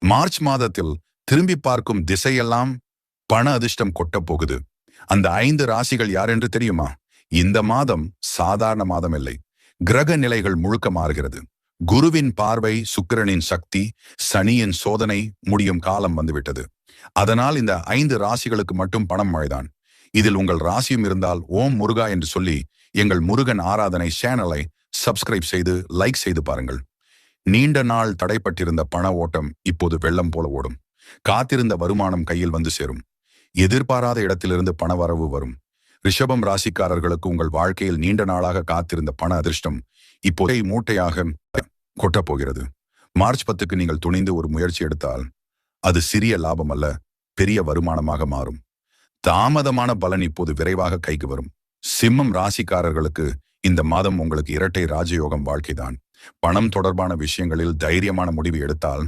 March மாதத்தில் திரும்பி பார்க்கும் திசையெல்லாம் பண அதிர்ஷ்டம் கொட்டப் போகுது. அந்த 5 ராசிகள் யார் என்று தெரியுமா? இந்த மாதம் சாதாரண மாதம் இல்லை. கிரக நிலைகள் முழுக்க மாறுகிறது. குருவின் பார்வை, சுக்கிரனின் சக்தி, சனியின் சோதனை முடியும் காலம் வந்துவிட்டது. அதனால் இந்த 5 ராசிகளுக்கு மட்டும் பணம் மழைதான். இதில் உங்கள் ராசியும் இருந்தால் ஓம் முருகா என்று சொல்லி எங்கள் முருகன் ஆராதனை சேனலை சப்ஸ்கிரைப் செய்து லைக் செய்து பாருங்கள். நீண்ட நாள் தடைப்பட்டிருந்த பண ஓட்டம் இப்போது வெள்ளம் போல ஓடும். காத்திருந்த வருமானம் கையில் வந்து சேரும். எதிர்பாராத இடத்திலிருந்து பண வரவு வரும். ரிஷபம் ராசிக்காரர்களுக்கு உங்கள் வாழ்க்கையில் நீண்ட நாளாக காத்திருந்த பண அதிர்ஷ்டம் இப்போதை மூட்டையாக கொட்டப் போகிறது. மார்ச் 10க்கு நீங்கள் துணிந்து ஒரு முயற்சி எடுத்தால் அது சிறிய லாபம் அல்ல, பெரிய வருமானமாக மாறும். தாமதமான பலன் இப்போது விரைவாக கைக்கு வரும். சிம்மம் ராசிக்காரர்களுக்கு இந்த மாதம் உங்களுக்கு இரட்டை ராஜயோகம் வாழ்க்கைதான். பணம் தொடர்பான விஷயங்களில் தைரியமான முடிவு எடுத்தால்